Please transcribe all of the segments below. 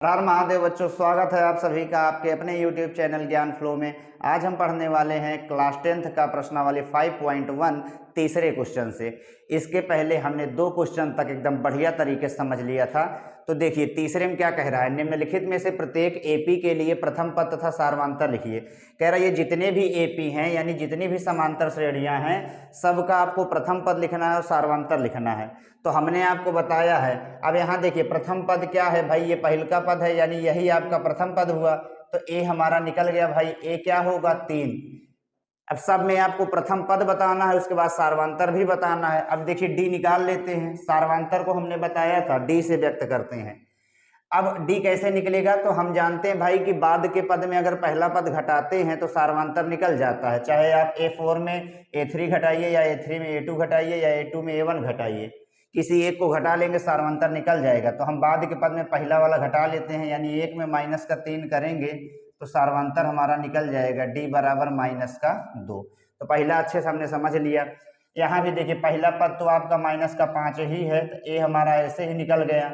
हर महादेव बच्चों, स्वागत है आप सभी का आपके अपने YouTube चैनल ज्ञान फ्लो में। आज हम पढ़ने वाले हैं क्लास 10th का प्रश्नावली 5.1 तीसरे क्वेश्चन से। इसके पहले हमने 2 क्वेश्चन तक एकदम बढ़िया तरीके से समझ लिया था। तो देखिए तीसरे में क्या कह रहा है, निम्नलिखित में से प्रत्येक एपी के लिए प्रथम पद तथा सार्वंतर लिखिए। कह रहा है ये जितने भी एपी हैं यानी जितनी भी समांतर श्रेणियां हैं सबका आपको प्रथम पद लिखना है और सार्वंतर लिखना है। तो हमने आपको बताया है। अब यहाँ देखिए प्रथम पद क्या है भाई, ये पहल का पद है यानी यही आपका प्रथम पद हुआ। तो ए हमारा निकल गया भाई, ए क्या होगा 3। अब सब में आपको प्रथम पद बताना है, उसके बाद सार्वंतर भी बताना है। अब देखिए डी निकाल लेते हैं, सार्वंतर को हमने बताया था डी से व्यक्त करते हैं। अब डी कैसे निकलेगा, तो हम जानते हैं भाई कि बाद के पद में अगर पहला पद घटाते हैं तो सार्वंतर निकल जाता है। चाहे आप A4 में A3 घटाइए या A3 में A2 घटाइए या A2 में A1 घटाइए, किसी एक को घटा लेंगे सार्वंतर निकल जाएगा। तो हम बाद के पद में पहला वाला घटा लेते हैं यानी 1 में -3 करेंगे तो सार्वंतर हमारा निकल जाएगा डी बराबर -2। तो पहला अच्छे से हमने समझ लिया। यहाँ भी देखिए पहला पद तो आपका -5 ही है, तो ए हमारा ऐसे ही निकल गया।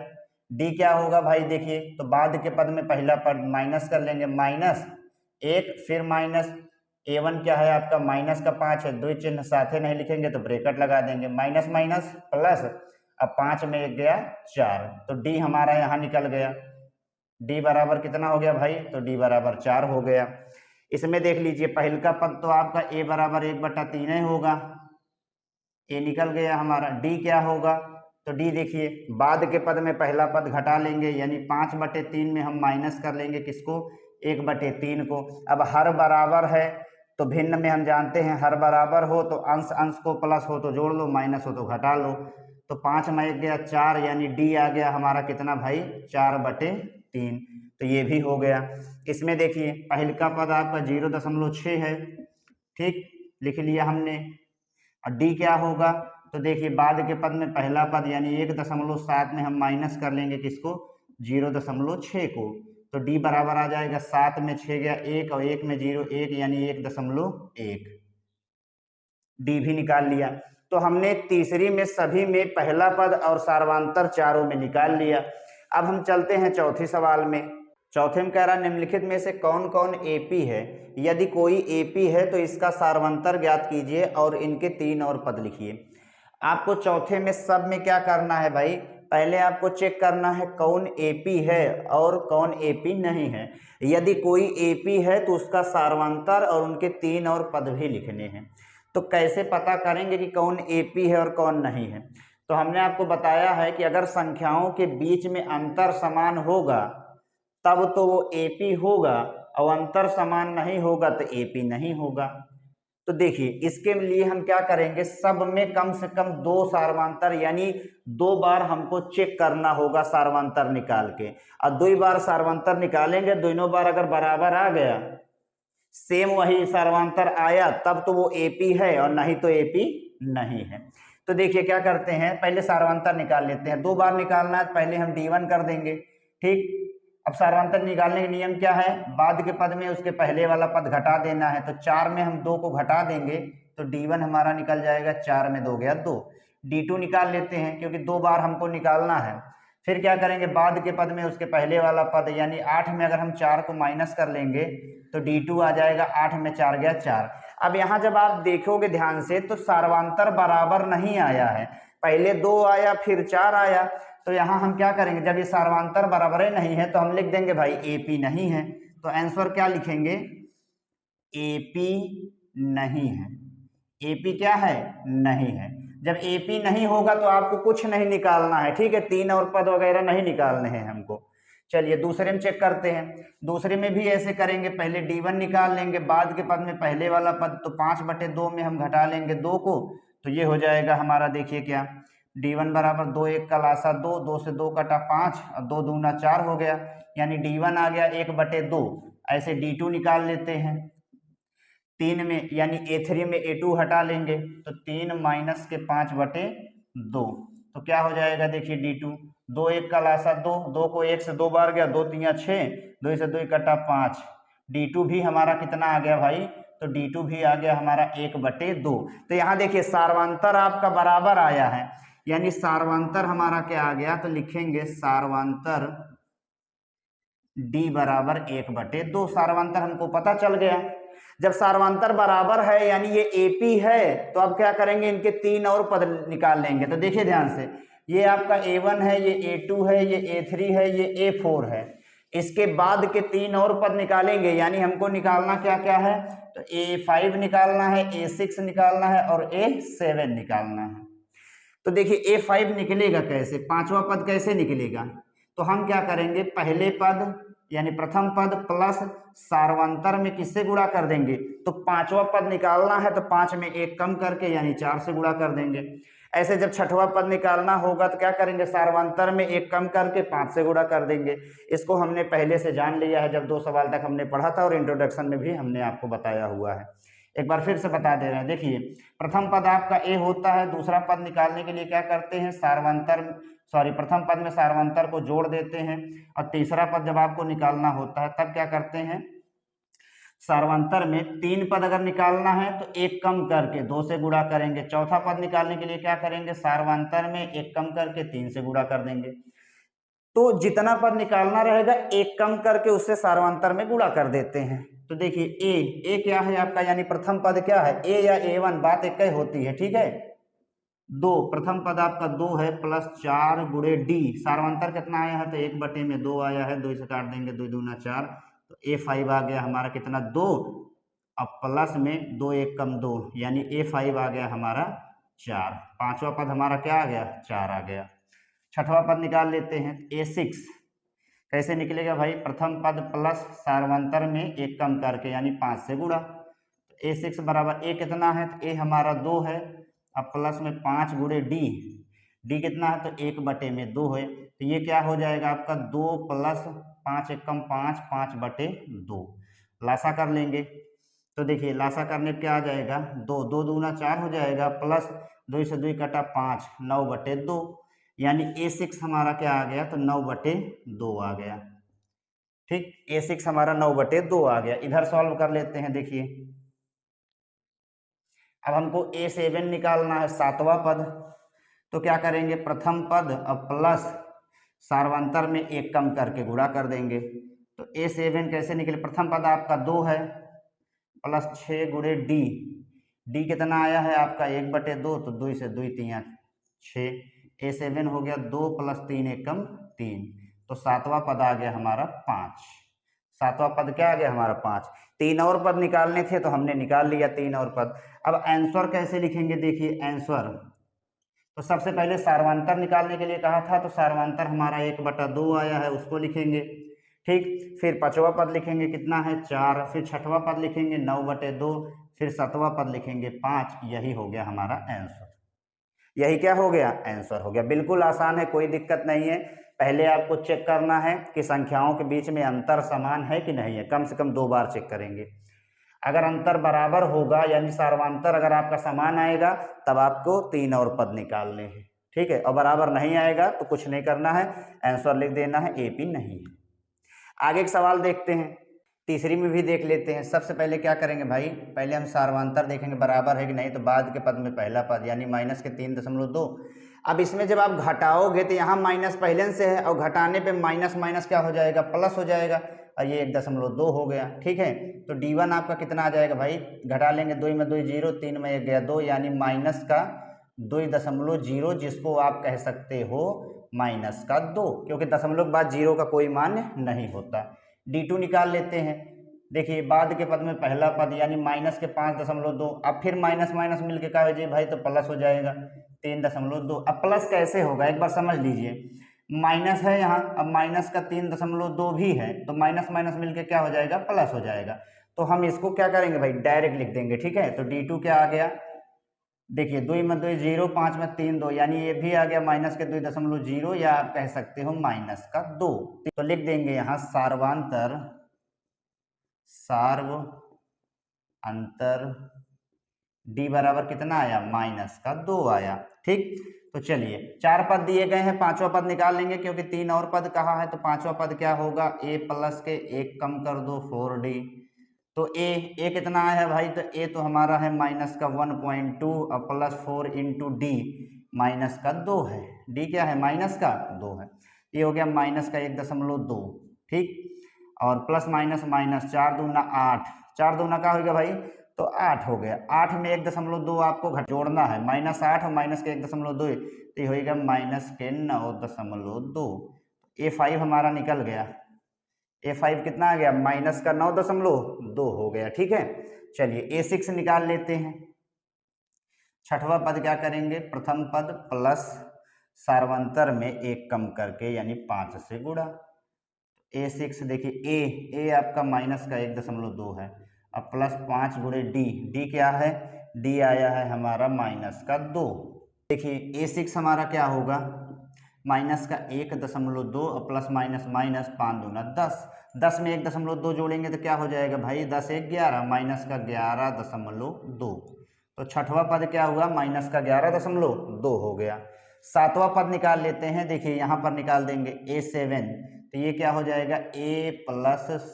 डी क्या होगा भाई, देखिए तो बाद के पद में पहला पद माइनस कर लेंगे, -1 फिर माइनस A1 क्या है आपका -5 है, 2 चिन्ह साथे नहीं लिखेंगे तो ब्रेकेट लगा देंगे, माइनस माइनस प्लस। अब 5 में 1 गया 4, तो डी हमारा यहाँ निकल गया। डी बराबर कितना हो गया भाई, तो डी बराबर 4 हो गया। इसमें देख लीजिए पहल का पद तो आपका ए बराबर 1/3 होगा, ए निकल गया हमारा। डी क्या होगा, तो डी देखिए बाद के पद में पहला पद घटा लेंगे यानी 5/3 में हम माइनस कर लेंगे किसको, 1/3 को। अब हर बराबर है तो भिन्न में हम जानते हैं हर बराबर हो तो अंश अंश को प्लस हो तो जोड़ लो, माइनस हो तो घटा लो। तो 5 में 1 गया 4 यानी डी आ गया हमारा कितना भाई, 4/3। तो ये भी हो गया। इसमें देखिए पहल का पद आपका 0.6 है, ठीक लिख लिया हमने। और डी क्या होगा, तो देखिए बाद के पद में पहला पद यानी 1.7 में हम माइनस कर लेंगे किसको, 0.6 को। तो डी बराबर आ जाएगा 7 में 6 गया 1 और 1 में 0 1 यानी 1.1। डी भी निकाल लिया। तो हमने तीसरी में सभी में पहला पद और सार्वंतर चारों में निकाल लिया। अब हम चलते हैं चौथे सवाल में। चौथे में कह रहा निम्नलिखित में से कौन कौन एपी है, यदि कोई एपी है तो इसका सार्वंतर ज्ञात कीजिए और इनके 3 और पद लिखिए। आपको चौथे में सब में क्या करना है भाई, पहले आपको चेक करना है कौन एपी है और कौन एपी नहीं है। यदि कोई एपी है तो उसका सार्वंतर और उनके 3 और पद भी लिखने हैं। तो कैसे पता करेंगे कि कौन एपी है और कौन नहीं है, तो हमने आपको बताया है कि अगर संख्याओं के बीच में अंतर समान होगा तब तो वो एपी होगा और अंतर समान नहीं होगा तो एपी नहीं होगा। तो देखिए इसके लिए हम क्या करेंगे, सब में कम से कम 2 सार्वंतर यानी 2 बार हमको चेक करना होगा सार्वंतर निकाल के। और 2 बार सार्वंतर निकालेंगे, दोनों बार अगर बराबर आ गया, सेम वही सार्वंतर आया, तब तो वो एपी है और नहीं तो एपी नहीं है। तो देखिए क्या करते हैं, पहले सार्वंतर निकाल लेते हैं। 2 बार निकालना है, पहले हम D1 कर देंगे, ठीक। अब सार्वंतर निकालने का नियम क्या है, बाद के पद में उसके पहले वाला पद घटा देना है। तो 4 में हम 2 को घटा देंगे तो D1 हमारा निकल जाएगा, 4 में 2 गया 2। D2 निकाल लेते हैं क्योंकि 2 बार हमको निकालना है। फिर क्या करेंगे, बाद के पद में उसके पहले वाला पद यानी 8 में अगर हम 4 को माइनस कर लेंगे तो D2 आ जाएगा, 8 में 4 गया 4। अब यहाँ जब आप देखोगे ध्यान से तो सार्वंतर बराबर नहीं आया है, पहले 2 आया फिर 4 आया। तो यहाँ हम क्या करेंगे, जब ये सार्वंतर बराबर नहीं है तो हम लिख देंगे भाई एपी नहीं है। तो आंसर क्या लिखेंगे, एपी नहीं है। एपी क्या है, नहीं है। जब एपी नहीं होगा तो आपको कुछ नहीं निकालना है, ठीक है, 3 और पद वगैरह नहीं निकालने हैं हमको। चलिए दूसरे में चेक करते हैं। दूसरे में भी ऐसे करेंगे, पहले D1 निकाल लेंगे, बाद के पद में पहले वाला पद, तो 5/2 में हम घटा लेंगे 2 को, तो ये हो जाएगा हमारा, देखिए क्या, D1 बराबर 2 1 का लासा 2, 2 से 2 कटा 5 और 2 दूना 4 हो गया, यानी D1 आ गया 1/2। ऐसे D2 निकाल लेते हैं 3 में, यानी A3 में A2 हटा लेंगे तो 3 माइनस के 5/2, तो क्या हो जाएगा, देखिए D2, 2 1 का लासा 2, 2 को 1 से 2 बार गया, 2 3 6, 2 से 2 कटा 5। D2 भी हमारा कितना आ गया भाई, तो D2 भी आ गया हमारा 1/2। तो यहाँ देखिए सार्वंतर आपका बराबर आया है, यानी सार्वंतर हमारा क्या आ गया, तो लिखेंगे सार्वंतर डी बराबर 1/2। सार्वंतर हमको पता चल गया। जब सार्वंतर बराबर है यानी ये AP है, तो अब क्या करेंगे, इनके 3 और पद निकाल लेंगे। तो देखिए ध्यान से, ये आपका A1 है, ये A2 है, ये A3 है, ये A4 है। इसके बाद के 3 और पद निकालेंगे, यानी हमको निकालना क्या क्या है, तो A5 निकालना है, A6 निकालना है और A7 निकालना है। तो देखिए A5 निकलेगा कैसे, पांचवा पद कैसे निकलेगा, तो हम क्या करेंगे, पहले पद यानी प्रथम पद प्लस सार्वंतर में किससे गुणा कर देंगे, तो पांचवा पद निकालना है तो 5 में 1 कम करके यानी 4 से गुणा कर देंगे। ऐसे जब छठवां पद निकालना होगा तो क्या करेंगे, सार्वंतर में 1 कम करके 5 से गुणा कर देंगे। इसको हमने पहले से जान लिया है, जब 2 सवाल तक हमने पढ़ा था और इंट्रोडक्शन में भी हमने आपको बताया हुआ है। एक बार फिर से बता दे रहे हैं। देखिए प्रथम पद आपका A होता है, दूसरा पद निकालने के लिए क्या करते हैं, प्रथम पद में सार्वंतर को जोड़ देते हैं, और तीसरा पद जब आपको निकालना होता है तब क्या करते हैं, सार्वंतर में 3 पद अगर निकालना है तो 1 कम करके 2 से गुणा करेंगे। चौथा पद निकालने के लिए क्या करेंगे, सार्वंतर में 1 कम करके 3 से गुणा कर देंगे। तो जितना पद निकालना रहेगा 1 कम करके उससे सार्वंतर में गुणा कर देते हैं। तो देखिए ए क्या है आपका, यानी प्रथम पद क्या है, A या A1, बात एक ही होती है, ठीक है। 2 प्रथम पद आपका 2 है प्लस 4 गुणे डी, सार्वंतर कितना आया है, तो 1/2 आया है, 2 से काट देंगे, 2 दूना 4, तो A5 आ गया हमारा कितना, 2, अब प्लस में 2 1 कम 2 यानी A5 आ गया हमारा 4। पांचवा पद हमारा क्या आ गया, 4 आ गया। छठवां पद निकाल लेते हैं, A6 कैसे निकलेगा भाई, प्रथम पद प्लस सार्वंतर में 1 कम करके यानी 5 से गुणा। A6 बराबर A कितना है, तो A हमारा 2 है, अब प्लस में 5 गुणे डी कितना है, तो 1/2 है, तो ये क्या हो जाएगा आपका 2 प्लस 5 1 कम 5, 5/2। लासा कर लेंगे, तो देखिए लासा करने पे क्या आ जाएगा, 2 2 दूना 4 हो जाएगा, प्लस 2 से 2 कटा 5, 9/2, यानी A6 हमारा क्या आ गया, तो 9/2 आ गया। ठीक, A6 हमारा 9/2 आ गया। इधर सॉल्व कर लेते हैं। देखिए अब हमको A7 निकालना है, सातवां पद, तो क्या करेंगे, प्रथम पद अब प्लस सार्वंतर में 1 कम करके गुणा कर देंगे। तो A7 कैसे निकले, प्रथम पद आपका 2 है प्लस 6 गुणे डी कितना आया है आपका 1/2, तो 2 से 2 3 6, A7 हो गया 2 प्लस 3 1 कम 3, तो सातवां पद आ गया हमारा 5। सातवां पद क्या आ गया हमारा 5। 3 और पद निकालने थे तो हमने निकाल लिया 3 और पद। अब आंसर कैसे लिखेंगे, देखिए आंसर, तो सबसे पहले सार्वंतर निकालने के लिए कहा था, तो सार्वंतर हमारा 1/2 आया है, उसको लिखेंगे। ठीक, फिर पांचवा पद लिखेंगे कितना है 4, फिर छठवां पद लिखेंगे 9/2, फिर सातवां पद लिखेंगे 5। यही हो गया हमारा आंसर। यही क्या हो गया, आंसर हो गया। बिल्कुल आसान है, कोई दिक्कत नहीं है। पहले आपको चेक करना है कि संख्याओं के बीच में अंतर समान है कि नहीं है, कम से कम 2 बार चेक करेंगे। अगर अंतर बराबर होगा यानी सार्वंतर अगर आपका समान आएगा तब आपको 3 और पद निकालने हैं, ठीक है। और बराबर नहीं आएगा तो कुछ नहीं करना है, आंसर लिख देना है, AP नहीं है। आगे एक सवाल देखते हैं, तीसरी में भी देख लेते हैं। सबसे पहले क्या करेंगे भाई, पहले हम सार्वंतर देखेंगे बराबर है कि नहीं, तो बाद के पद में पहला पद यानी माइनस के 3.2। अब इसमें जब आप घटाओगे तो यहाँ माइनस पहले से है और घटाने पे माइनस माइनस क्या हो जाएगा, प्लस हो जाएगा, और ये 1.2 हो गया, ठीक है। तो D1 आपका कितना आ जाएगा भाई, घटा लेंगे, 2 में 2 0, 3 में 1 गया 2, यानी माइनस का 2.0, जिसको आप कह सकते हो माइनस का 2, क्योंकि दशमलव के बाद 0 का कोई मान नहीं होता। D2 निकाल लेते हैं। देखिए बाद के पद में पहला पद यानी माइनस के 5.2, अब फिर माइनस माइनस मिलके क्या हो जाए भाई, तो प्लस हो जाएगा 3.2। अब प्लस कैसे होगा एक बार समझ लीजिए, माइनस है यहाँ, अब माइनस का 3.2 भी है, तो माइनस माइनस मिलके क्या हो जाएगा, प्लस हो जाएगा। तो हम इसको क्या करेंगे भाई, डायरेक्ट लिख देंगे, ठीक है। तो D2 क्या आ गया, देखिए 2 में 2 0, 5 में 3 2, यानी ये भी आ गया माइनस के 2.0, या आप कह सकते हो माइनस का 2। तो लिख देंगे यहाँ सार्वंतर D बराबर कितना आया, माइनस का 2 आया, ठीक। तो चलिए 4 पद दिए गए हैं, पांचवा पद निकाल लेंगे क्योंकि 3 और पद कहा है, तो पांचवा पद क्या होगा, A प्लस के 1 कम कर दो 4D, तो A कितना आया है भाई, तो A तो हमारा है माइनस का 1.2 और प्लस 4 इंटू D माइनस का 2 है, D क्या है, माइनस का 2 है, ये हो गया माइनस का 1.2, ठीक। और प्लस माइनस माइनस, 4 दूना 8, 4 दूना का हो गया भाई, तो 8 हो गया। 8 में 1.2 आपको जोड़ना है, -8 और माइनस के 1.2, तो ये होगा -9.2। A5 हमारा निकल गया। A5 कितना आ गया, -9.2 हो गया। ठीक है, चलिए A6 निकाल लेते हैं। छठवां पद क्या करेंगे, प्रथम पद प्लस सार्वंतर में 1 कम करके यानी 5 से गुणा। A6 देखिए ए आपका माइनस का 1.2 है, अब प्लस 5 गुणे डी क्या है, डी आया है हमारा माइनस का 2। देखिए A6 हमारा क्या होगा, माइनस का 1.2 और प्लस माइनस माइनस, 5 दूना 10, 10 में 1.2 जोड़ेंगे तो क्या हो जाएगा भाई, 10 1 11, माइनस का 11.2। तो छठवां पद क्या हुआ, माइनस का 11.2 हो गया। सातवां पद निकाल लेते हैं। देखिए यहाँ पर निकाल देंगे A7, तो ये क्या हो जाएगा, A +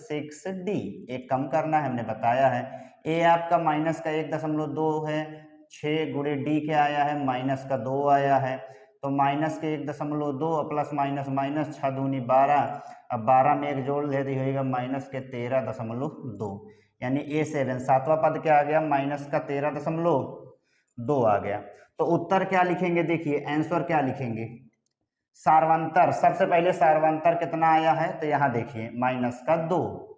6D, एक कम करना है, हमने बताया है। A आपका माइनस का 1.2 है, 6 गुणे डी क्या आया है, माइनस का 2 आया है, तो माइनस के 1.2 और प्लस माइनस माइनस, 6 दूनी 12, अब 12 में 1 जोड़ ले होगा माइनस के 13.2, यानी A7 सातवां पद क्या आ गया, माइनस का 13.2 आ गया। तो उत्तर क्या लिखेंगे, देखिए आंसर क्या लिखेंगे, सार्वंतर, सबसे पहले सार्वंतर कितना आया है, तो यहाँ देखिए -2।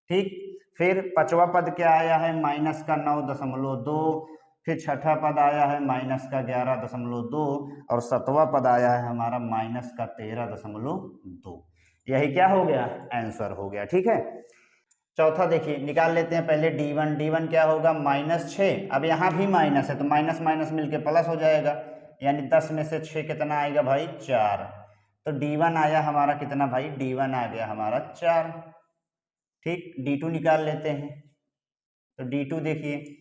ठीक, फिर पांचवा पद क्या आया है, -9.2, फिर छठा पद आया है -11.2 और सातवां पद आया है हमारा -13.2। यही क्या हो गया, आंसर हो गया। ठीक है, चौथा देखिए निकाल लेते हैं पहले D1 क्या होगा, -6, अब यहाँ भी माइनस है तो माइनस माइनस मिलके प्लस हो जाएगा, यानी 10 में से 6 कितना आएगा भाई, 4। तो D1 आया हमारा कितना भाई, D1 आ गया हमारा 4। ठीक, D2 निकाल लेते हैं। तो D2 देखिए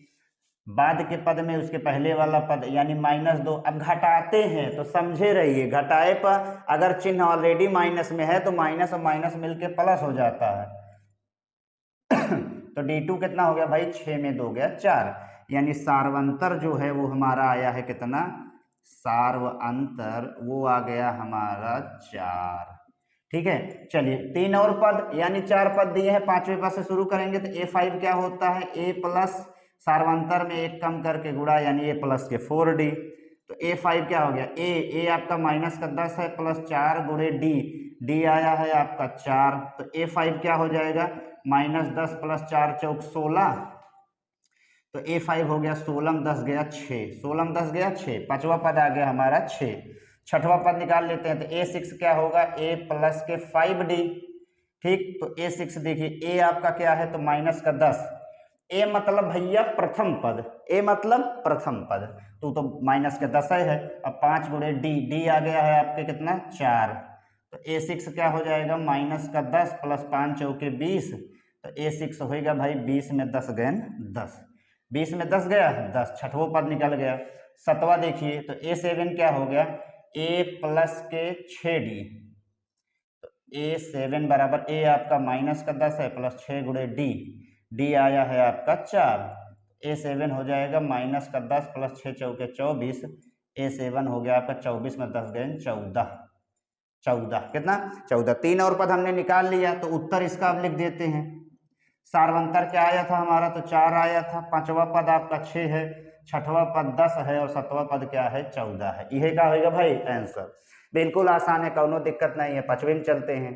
बाद के पद में उसके पहले वाला पद यानी -2, अब घटाते हैं तो समझे रहिए, घटाए पर अगर चिन्ह ऑलरेडी माइनस में है तो माइनस और माइनस मिलके प्लस हो जाता है। तो D2 कितना हो गया भाई, 6 में 2 गया 4, यानी सार्वंतर जो है वो हमारा आया है कितना, सार्वंतर वो आ गया हमारा 4। ठीक है, चलिए 3 और पद यानी 4 पद दिए हैं, पांचवें पद से शुरू करेंगे। तो A5 क्या होता है, A प्लस सार्वंतर में 1 कम करके गुणा यानी A प्लस के 4D। तो A5 क्या हो गया, A आपका माइनस का 10 है, प्लस 4 गुणे D आया है आपका 4, तो A5 क्या हो जाएगा, -10 + 4 = 16, तो A5 हो गया 16 10 गया 6, 16 10 गया 6, पांचवा पद आ गया हमारा 6। छठवां पद निकाल लेते हैं। तो A6 क्या होगा, A प्लस के 5D। ठीक, तो A6 देखिए A आपका क्या है, तो माइनस का 10, A मतलब भैया प्रथम पद, A मतलब प्रथम पद, तो माइनस के 10 है। अब 5 गुणे D आ गया है आपके कितना, 4, तो A6 क्या हो जाएगा, -10 + 5 = 20, तो A6 होएगा भाई 20 में 10 गए 10, 20 में 10 गया 10, छठवां पद निकल गया। सतवां देखिए तो A7 क्या हो गया, A प्लस के 6D, तो A7 बराबर A आपका माइनस का 10 है, प्लस 6 गुणे D आया है आपका 4, A7 हो जाएगा -10 + 6 = 24, A7 हो गया आपका 24 में 10 गए 14, 14 कितना 14। 3 और पद हमने निकाल लिया, तो उत्तर इसका अब लिख देते हैं। सार्वंतर क्या आया था हमारा, तो 4 आया था, पांचवा पद आपका 6 है, छठवां पद 10 है और सातवां पद क्या है, 14 है। यह क्या होगा भाई, आंसर। बिल्कुल आसान है, कोनो दिक्कत नहीं है। पांचवें में चलते हैं।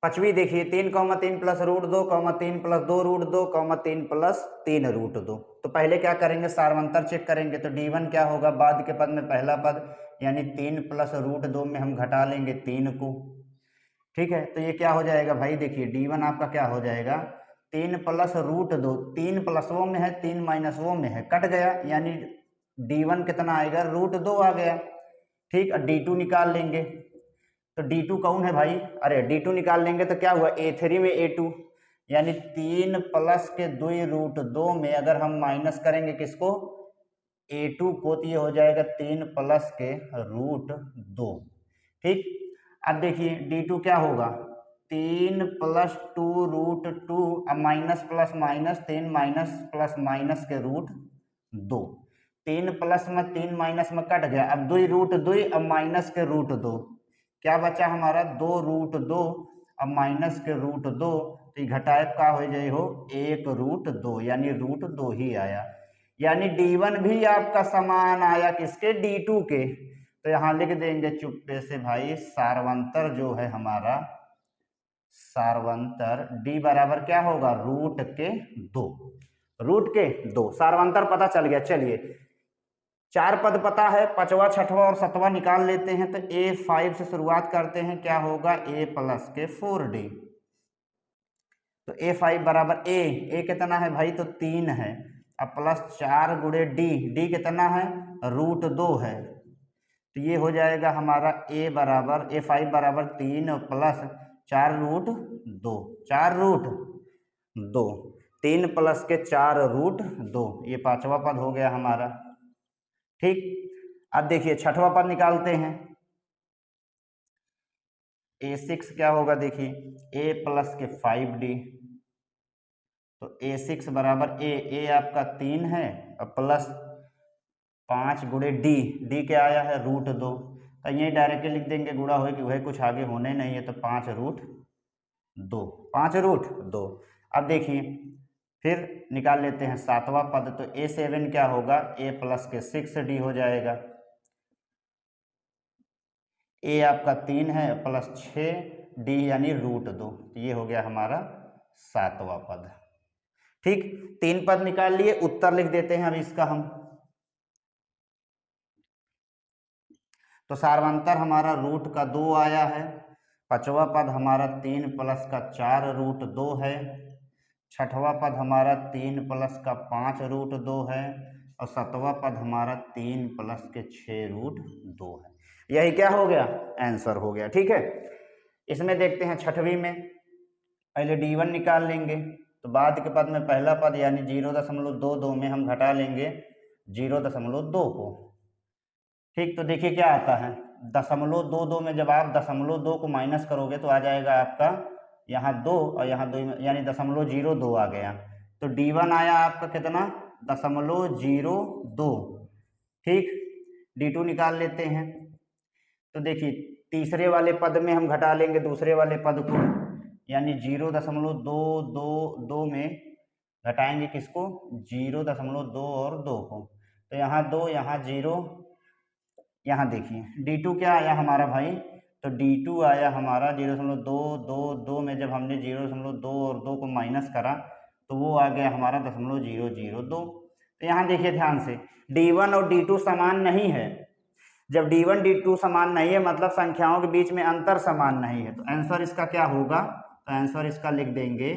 पांचवी देखिए 3, 3 + √2, 3 + 2 √2, 3 + 3 √2। तो पहले क्या करेंगे, सार्वंतर चेक करेंगे। तो D1 क्या होगा, बाद के पद में पहला पद यानी 3 + √2 में हम घटा लेंगे 3 को। ठीक है, तो ये क्या हो जाएगा भाई, देखिए D1 आपका क्या हो जाएगा, 3 + √2, 3 प्लसों में है 3 माइनसों में है, कट गया, यानी D1 कितना आएगा, √2 आ गया। ठीक, और D2 निकाल लेंगे। तो D2 कौन है भाई, अरे D2 निकाल लेंगे तो क्या हुआ, A3 में A2, यानी 3 + के 2 √2 में अगर हम माइनस करेंगे किसको, A2 को, तो ये हो जाएगा 3 + के √2। ठीक, अब देखिए D2 क्या होगा, 3 + 2 √2, अब minus plus minus 3 minus plus minus के √2, 3 प्लस में 3 माइनस में कट गया, अब 2 √2, अब माइनस के √2, क्या बचा हमारा 2 √2, अब माइनस के रूट 2, तो ये घटाएब का हो जाए हो 1√2, यानी √2 ही आया। यानी D1 भी आपका समान आया किसके, D2 के। तो यहाँ लिख देंगे चुप्पे से भाई सार्वंतर जो है हमारा, सार्वंतर D बराबर क्या होगा, √2, √2। सार्वंतर पता चल गया। चलिए 4 पद पता है, 5वां 6वां और 7वां निकाल लेते हैं। तो A5 से शुरुआत करते हैं, क्या होगा A प्लस के 4D। तो A5 बराबर A कितना है भाई, तो 3 है। अब प्लस 4 गुणे D कितना है, √2 है। तो ये हो जाएगा हमारा A5 बराबर 3 और प्लस 4√2, 4√2, 3 प्लस के 4√2, ये 5वां पद हो गया हमारा। ठीक, अब देखिए 6वां पद निकालते हैं। A6 क्या होगा, देखिए A प्लस के 5D। तो A6 बराबर A आपका 3 है और प्लस 5 गुणे D क्या आया है, √2। तो यही डायरेक्टली लिख देंगे, गुणा हो कि वह कुछ आगे होने नहीं है, तो 5√2, 5√2। अब देखिए फिर निकाल लेते हैं 7वां पद। तो A7 क्या होगा, A प्लस के 6D हो जाएगा। A आपका 3 है प्लस 6D यानी √2, तो ये हो गया हमारा 7वां पद। ठीक, 3 पद निकाल लिए, उत्तर लिख देते हैं अब इसका हम। तो सार्वंतर हमारा √2 आया है। 5वां पद हमारा 3 प्लस का 4√2 है। 6वां पद हमारा 3 प्लस का 5√2 है। और 7वां पद हमारा 3 प्लस के 6√2 है। यही क्या हो गया, आंसर हो गया। ठीक है, इसमें देखते हैं 6वीं में। पहले D1 निकाल लेंगे, तो बाद के पद में पहला पद यानी 0.22 में हम घटा लेंगे 0.2 को। ठीक, तो देखिए क्या आता है, 0.22 में जब आप 0.2 को माइनस करोगे तो आ जाएगा आपका यहाँ 2 और यहाँ 2, यानी 0.02 आ गया। तो D1 आया आपका कितना, 0.02। ठीक, D2 निकाल लेते हैं। तो देखिए तीसरे वाले पद में हम घटा लेंगे दूसरे वाले पद को, यानी 0.222 में घटाएंगे किसको, 0.2 और 2 को। तो यहाँ 2, यहाँ 0, यहाँ देखिए D2 क्या आया हमारा भाई, तो D2 आया हमारा 0.222 में जब हमने 0.2 और 2 को माइनस करा तो वो आ गया हमारा 0.002। तो यहाँ देखिए ध्यान से, D1 और D2 समान नहीं है। जब D1 D2 समान नहीं है मतलब संख्याओं के बीच में अंतर समान नहीं है। तो आंसर इसका क्या होगा, तो आंसर इसका लिख देंगे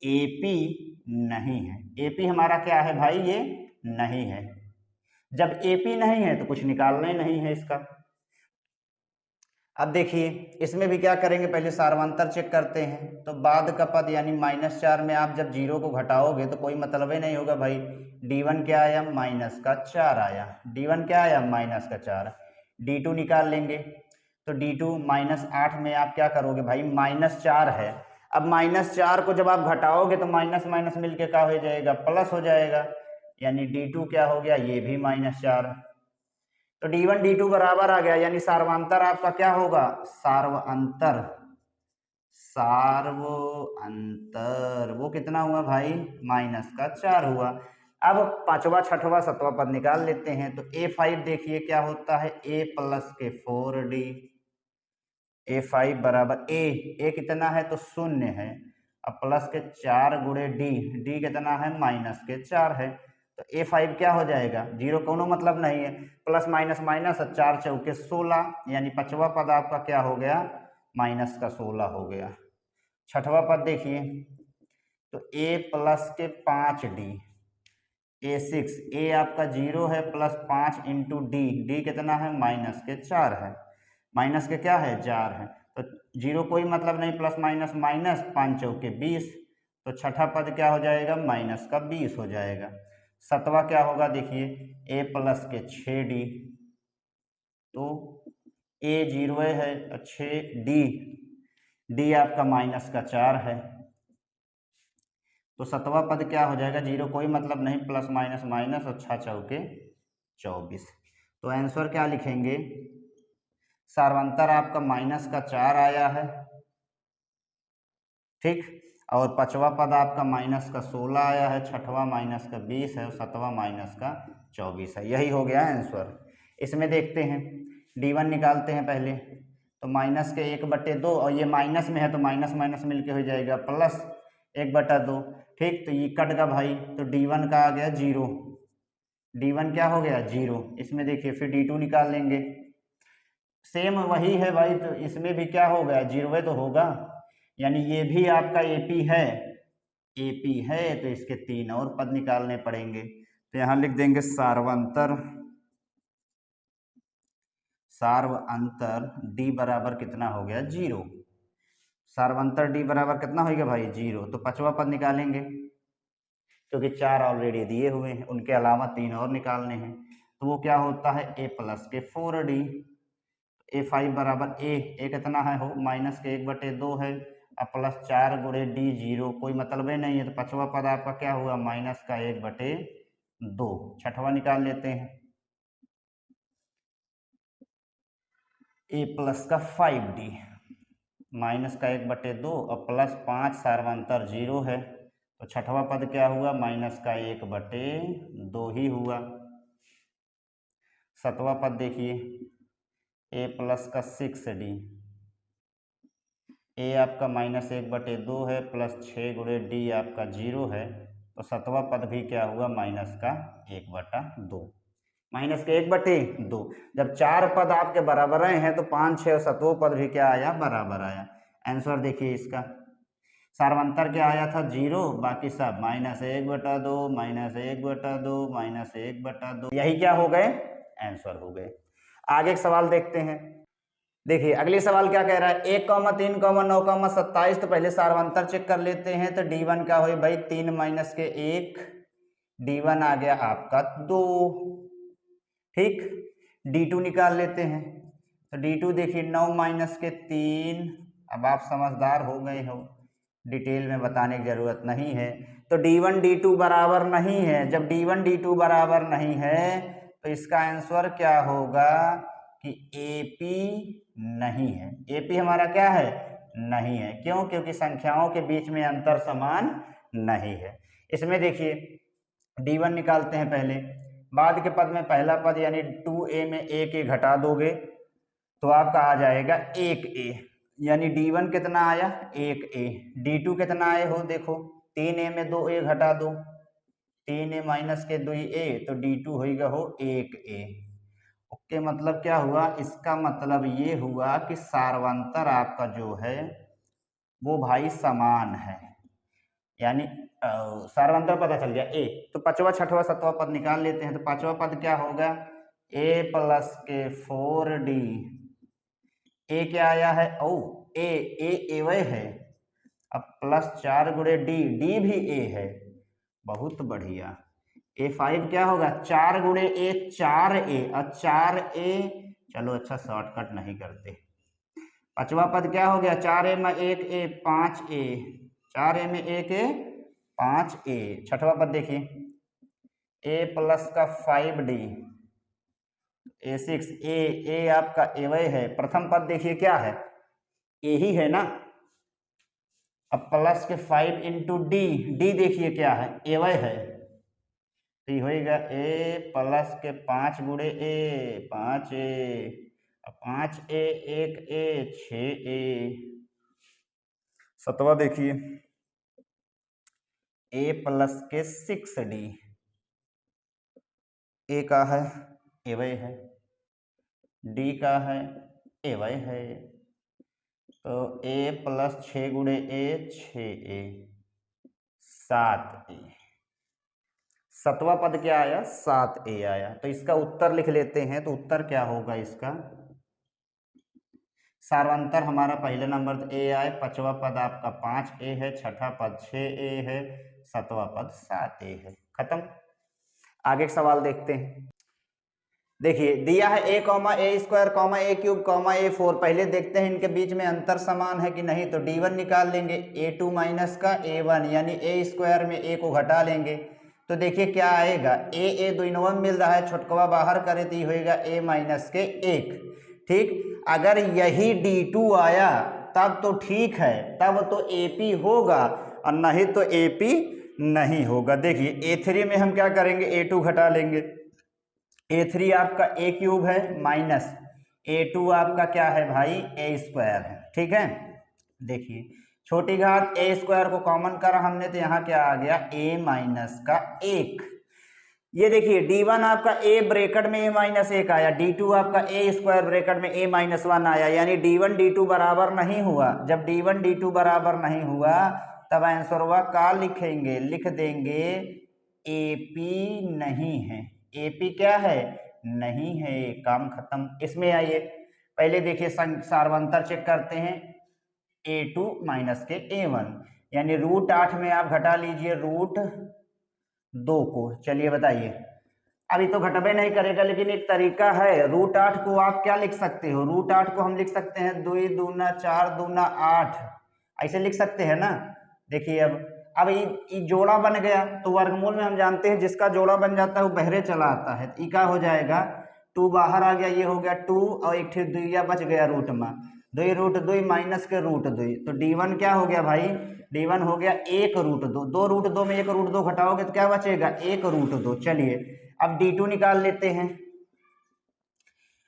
AP नहीं है। AP हमारा क्या है भाई, ये नहीं है। जब AP नहीं है तो कुछ निकालना ही नहीं है इसका। अब देखिए इसमें भी क्या करेंगे, पहले सार्वंतर चेक करते हैं। तो बाद का पद यानी -4 में आप जब 0 को घटाओगे तो कोई मतलब ही नहीं होगा भाई। D1 क्या आया, -4 आया। D1 क्या आया, -4। D2 निकाल लेंगे, तो D2 -8 में आप क्या करोगे भाई, -4 है। अब -4 को जब आप घटाओगे तो माइनस माइनस मिलके क्या हो जाएगा, प्लस हो जाएगा। यानी D2 क्या हो गया, ये भी -4। तो D1 D2 बराबर आ गया, यानी सार्वांतर आपका क्या होगा, सार्वअंतर। सार्वअंतर वो कितना हुआ भाई, -4 हुआ। अब 5वां 6वां 7वां पद निकाल लेते हैं। तो A5 देखिए क्या होता है, A प्लस के 4D। A5 बराबर A कितना है, तो 0 है। अब प्लस के 4 गुणे D कितना है, -4 है। तो A5 क्या हो जाएगा, 0 कोनो मतलब नहीं है, प्लस माइनस माइनस 4 चौके 16, यानी 5वां पद आपका क्या हो गया, -16 हो गया। 6वां पद देखिए, तो A प्लस के 5D। A6 A आपका 0 है प्लस 5 इंटू D कितना है, -4 है। माइनस के क्या है, 4 है। तो 0 कोई मतलब नहीं, प्लस माइनस माइनस 5 चौके 20। तो छठा पद क्या हो जाएगा, -20 हो जाएगा। 7वां क्या होगा देखिए, A प्लस के 6D। तो A 0 है, 6D आपका -4 है। तो 7वां पद क्या हो जाएगा, 0 कोई मतलब नहीं, प्लस माइनस माइनस और 6 चौके 24। तो आंसर क्या लिखेंगे, सार्वंतर आपका -4 आया है। ठीक। और पांचवा पद आपका माइनस का 16 आया है, छठवां माइनस का 20 है और सातवां माइनस का 24 है। यही हो गया आंसर। इसमें देखते हैं, D1 निकालते हैं पहले। तो माइनस के 1/2 और ये माइनस में है तो माइनस माइनस मिलके हो जाएगा प्लस 1/2। ठीक, तो ये कट गया भाई, तो D1 का आ गया 0। D1 क्या हो गया 0। इसमें देखिए फिर D2 निकाल लेंगे, सेम वही है भाई, तो इसमें भी क्या हो गया 0 तो होगा, यानी ये भी आपका AP है, AP है तो इसके 3 और पद निकालने पड़ेंगे। तो यहाँ लिख देंगे सार्वंतर D बराबर कितना हो गया 0। सार्वंतर D बराबर कितना हो गया भाई 0। तो पांचवा पद निकालेंगे क्योंकि 4 ऑलरेडी दिए हुए हैं, उनके अलावा 3 और निकालने हैं। तो वो क्या होता है A प्लस के 4D, A5 बराबर A कितना है हो माइनस के 1/2 है, अब प्लस 4 गुणे D 0, कोई मतलब ही नहीं है। तो पांचवा पद आपका क्या हुआ माइनस का 1/2। छठवा निकाल लेते हैं A प्लस का 5D माइनस का 1/2 और प्लस 5 सार्वंतर 0 है, तो छठवा पद क्या हुआ माइनस का 1/2 ही हुआ। सातवां पद देखिए A प्लस का 6D, A आपका माइनस 1/2 है प्लस 6 गुणे D आपका 0 है, तो सातवां पद भी क्या हुआ माइनस का 1/2। माइनस के 1/2, जब 4 पद आपके बराबर आए हैं तो 5, 6 और 7वां पद भी क्या आया बराबर आया। आंसर देखिए इसका, सार्वंतर क्या आया था 0, बाकी सब माइनस 1/2 माइनस 1/2 माइनस 1/2, यही क्या हो गए आंसर हो गए। आगे एक सवाल देखते हैं। देखिए अगले सवाल क्या कह रहा है 1, 3, 9, 27। तो पहले सार्वंतर चेक कर लेते हैं। तो D1 क्या हो भाई 3 माइनस के 1, D1 आ गया आपका 2। ठीक, D2 निकाल लेते हैं। तो D2 देखिए 9 माइनस के 3। अब आप समझदार हो गए हो, डिटेल में बताने की जरूरत नहीं है। तो D1 D2 बराबर नहीं है, जब D1 D2 बराबर नहीं है तो इसका आंसर क्या होगा कि AP नहीं है। AP हमारा क्या है नहीं है, क्यों, क्योंकि संख्याओं के बीच में अंतर समान नहीं है। इसमें देखिए D1 निकालते हैं पहले, बाद के पद में पहला पद यानी 2A में 1A घटा दोगे तो आपका आ जाएगा 1A, यानी D1 कितना आया 1A। D2 कितना आए हो देखो 3A में 2A घटा दो, 3A माइनस के 2A, तो D2 होगा हो 1A। ओके, मतलब क्या हुआ, इसका मतलब ये हुआ कि सार्वंतर आपका जो है वो भाई समान है, यानी सार्वंतर पता चल गया A। तो पांचवा छठवा सातवां पद निकाल लेते हैं। तो पांचवा पद क्या होगा A प्लस के 4D, A क्या आया है A वह है, अब प्लस 4 गुणे D भी A है, बहुत बढ़िया। A5 क्या होगा 4 गुणे A 4A और 4A, चलो अच्छा शॉर्टकट नहीं करते। पांचवा पद क्या हो गया 4A में 1A 5A, 4A में 1A 5A। छठवा पद देखिए A प्लस का 5D, A6, A आपका एवय है। प्रथम पद देखिए क्या है A ही है ना, अब प्लस के 5 इंटू D देखिए क्या है एवय है, तो होगा A प्लस के 5 गुणे A 5A, 5A 1A 6A। सतवा देखिए A प्लस के 6D, A का है एवय है, D का है एवय है, तो A प्लस 6 गुणे A 6A 7A। सतवा पद क्या आया 7A आया। तो इसका उत्तर लिख लेते हैं। तो उत्तर क्या होगा इसका, सार्वंतर हमारा पहले नंबर A आए, पांचवा पद आपका 5A है, छठा पद 6A है, सातवां पद 7A है। खत्म। आगे सवाल देखते हैं। देखिए दिया है A, A square, A cube, A4। पहले देखते हैं इनके बीच में अंतर समान है कि नहीं। तो D1 निकाल लेंगे, A2 माइनस का A1, यानी A स्क्वायर में A को घटा लेंगे तो देखिए क्या आएगा A दुइनवा मिल रहा है, छोटकवा बाहर करे तो होगा A माइनस के 1। ठीक, अगर यही D2 आया तब तो ठीक है, तब तो AP होगा, और नहीं तो AP नहीं होगा। देखिए A3 में हम क्या करेंगे, A2 घटा लेंगे। A3 आपका A क्यूब है माइनस A2 आपका क्या है भाई, A स्क्वायर है। ठीक है, देखिए छोटी घात A स्क्वायर को कॉमन करा हमने तो यहाँ क्या आ गया, A माइनस का 1। ये देखिए D1 आपका A ब्रैकेट में A माइनस 1 आया, D2 आपका A स्क्वायर ब्रैकेट में A माइनस 1 आया, यानी D1 D2 बराबर नहीं हुआ। जब D1 D2 बराबर नहीं हुआ तब आंसर हुआ का लिखेंगे, लिख देंगे AP नहीं है। AP क्या है, नहीं है, काम खत्म। इसमें आइए पहले देखिए सार्वंतर चेक करते हैं, A2 माइनस के A1, यानी √8 में आप घटा लीजिए √2 को। चलिए बताइए, अभी तो घटबे नहीं करेगा, लेकिन एक तरीका है। √8 को आप क्या लिख सकते हो, √8 को हम लिख सकते हैं 2 दूना 4 दूना 8, ऐसे लिख सकते हैं ना। देखिए अब ये जोड़ा बन गया, तो वर्गमूल में हम जानते हैं जिसका जोड़ा बन जाता है वो बहरे चला आता है। तो क्या हो जाएगा, 2 बाहर आ गया, ये हो गया 2 और एक ठे दुइया बच गया रूट में, 2 माइनस के √2, तो D1 क्या हो गया भाई, D1 हो गया 1 √2। 2 √2 में 1 √2 घटाओगे तो क्या बचेगा, 1 √2। चलिए अब D2 निकाल लेते हैं।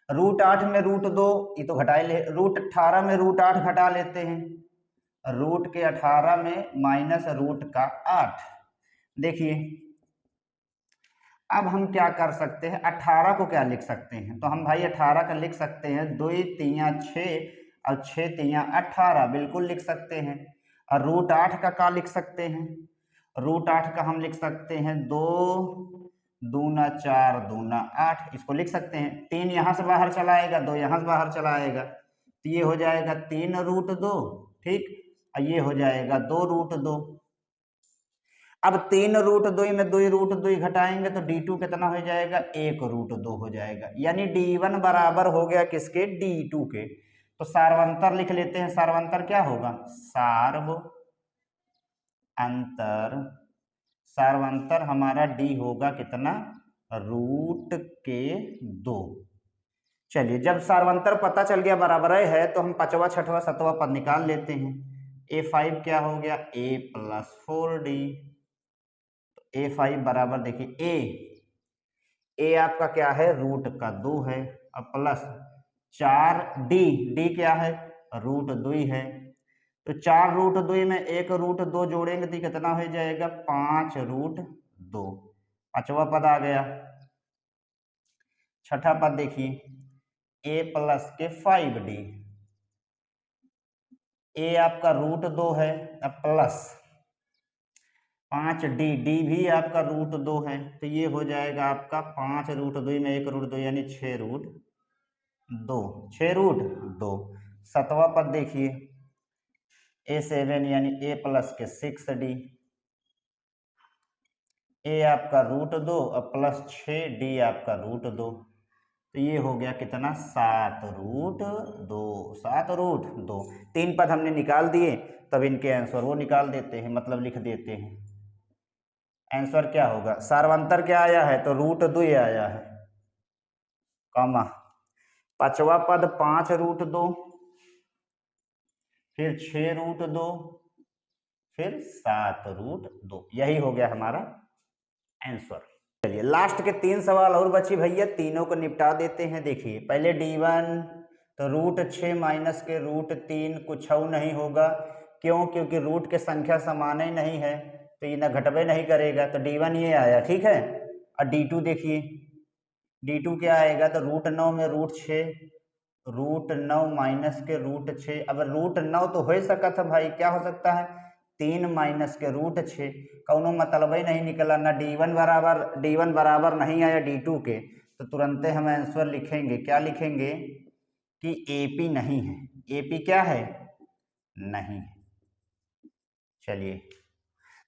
√8 में √2 ये तो घटा ले, √18 में √8 घटा लेते हैं, √18 में माइनस √8। देखिए अब हम क्या कर सकते हैं, 18 को क्या लिख सकते हैं, तो हम भाई 18 का लिख सकते हैं 2 3 6 और 6 3 18, बिल्कुल लिख सकते हैं। और √8 का क्या लिख सकते हैं, √8 का हम लिख सकते हैं 2 दूना 4 दूना 8, इसको लिख सकते हैं। 3 यहाँ से बाहर चला आएगा, 2 यहाँ से बाहर चला आएगा, तो ये हो जाएगा 3 √2, ठीक, और ये हो जाएगा 2 √2। अब 3 √2 में 2 √2 घटाएंगे तो D2 कितना हो जाएगा, 1 √2 हो जाएगा, यानी D1 बराबर हो गया किसके, D2 के। तो सार्वंतर लिख लेते हैं, सार्वंतर क्या होगा, सार्वंतर हमारा D होगा कितना, √2। चलिए जब सार्वंतर पता चल गया बराबर है तो हम 5वां 6वां 7वां पद निकाल लेते हैं। A5 क्या हो गया, A + 4D। A5 बराबर देखिए A आपका क्या है, √2 है, अब प्लस 4D क्या है, √2 है, तो 4 √2 में 1 √2 जोड़ेंगे तो कितना हो जाएगा, 5 √2। 5वां पद आ गया। 6ठा पद देखिए, A + के 5D, A आपका √2 है, अब प्लस 5D, D भी आपका √2 है, तो ये हो जाएगा आपका 5 √2 में 1 √2 यानी 6 √2। 7वां पद देखिए, A7 यानी A + के 6D, A आपका √2 और प्लस 6D आपका √2, तो ये हो गया कितना, 7 √2। 3 पद हमने निकाल दिए, तब इनके आंसर वो निकाल देते हैं, मतलब लिख देते हैं। आंसर क्या होगा, सार्वंतर क्या आया है, तो √2 आया है, कॉमा 5वां पद 5 √2, फिर 6 √2, फिर 7 √2, यही हो गया हमारा आंसर। चलिए लास्ट के 3 सवाल और बची भैया, तीनों को निपटा देते हैं। देखिए पहले D1, तो √6 माइनस के √3 कुछ नहीं होगा, क्यों, क्योंकि रूट के संख्या समान ही नहीं है, तो ये ना घटबे नहीं करेगा, तो D1 ये आया, ठीक है। और D2 देखिए, D2 क्या आएगा, तो √9 में √6, √9 माइनस के √6, अब √9 तो हो सकता था भाई, क्या हो सकता है, 3 माइनस के √6, कौनो मतलब ही नहीं निकला ना, D1 बराबर नहीं आया D2 के, तो तुरंत हम आंसर लिखेंगे, क्या लिखेंगे कि AP नहीं है। AP क्या है, नहीं। चलिए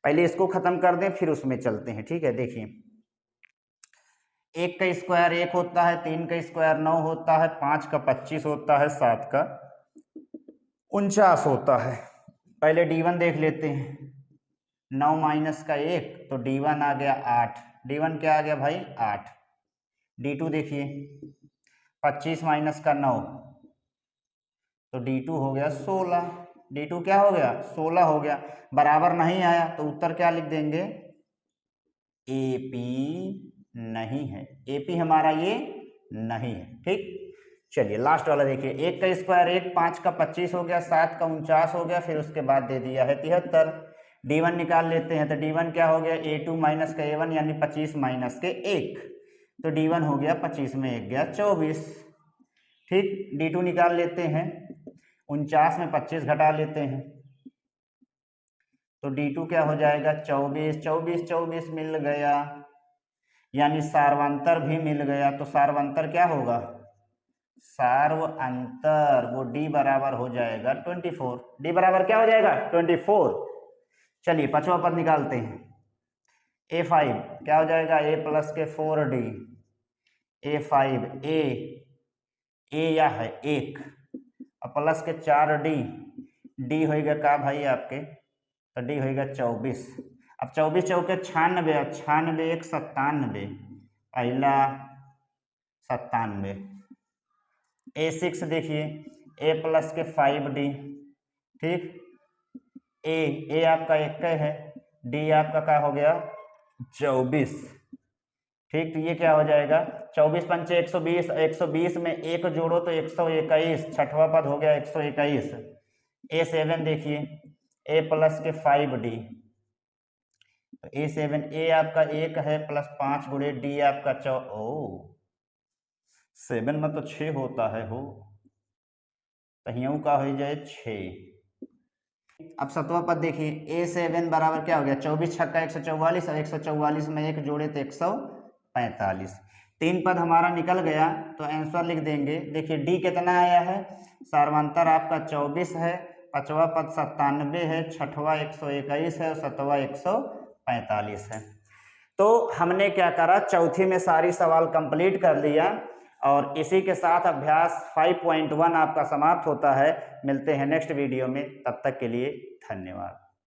पहले इसको खत्म कर दें फिर उसमें चलते हैं, ठीक है। देखिए 1 का स्क्वायर 1 होता है, 3 का स्क्वायर 9 होता है, 5 का 25 होता है, 7 का 49 होता है। पहले D1 देख लेते हैं, 9 माइनस का 1, तो D1 आ गया 8, D1 क्या आ गया भाई, 8। D2 देखिए 25 माइनस का 9, तो D2 हो गया 16। D2 क्या हो गया 16 हो गया। बराबर नहीं आया तो उत्तर क्या लिख देंगे, AP नहीं है। AP हमारा ये नहीं है। ठीक, चलिए लास्ट वाला देखिए, 1 का स्क्वायर 1, 5 का 25 हो गया, 7 का 49 हो गया, फिर उसके बाद दे दिया है 73। D1 निकाल लेते हैं, तो D1 क्या हो गया, A2 माइनस का A1 यानी 25 माइनस के 1, तो D1 हो गया 25 में 1 गया 24। ठीक, D2 निकाल लेते हैं, 49 में 25 घटा लेते हैं, तो D2 क्या हो जाएगा 24, 24 24 मिल गया, यानी सार्वंतर भी मिल गया। तो सार्वंतर क्या होगा, सार्व अंतर, वो D बराबर हो जाएगा 24। D बराबर क्या हो जाएगा 24। चलिए पांचवा पद निकालते हैं, A5 क्या हो जाएगा, A प्लस के 4D, A5 A या है 1 और प्लस के 4D, D होएगा का भाई आपके, तो D होएगा 24। अब 24 चौके 96, 96 1 97, पहला 97। A6 देखिए, A प्लस के 5D, ठीक, A आपका 1 है, D आपका क्या हो गया 24। ठीक, तो ये क्या हो जाएगा 24 पंचे 120, 120 में 1 जोड़ो तो 121, छठवां पद हो गया 121। A7 देखिए, A प्लस के 5D, तो A7 A आपका 1 है प्लस 5 गुणे D आपका 7 में तो 6 होता है हो, तहियों का हो जाए 6। अब सातवां पद देखिए, A7 बराबर क्या हो गया 24 छक्का 144 और 144 में 1 जोड़े तो 145। 3 पद हमारा निकल गया, तो आंसर लिख देंगे। देखिए D कितना आया है, सार्वंतर आपका 24 है, पांचवा पद 97 है, छठवा 121 है और सातवां 145 है। तो हमने क्या करा, चौथी में सारी सवाल कंप्लीट कर लिया और इसी के साथ अभ्यास 5.1 आपका समाप्त होता है। मिलते हैं नेक्स्ट वीडियो में, तब तक के लिए धन्यवाद।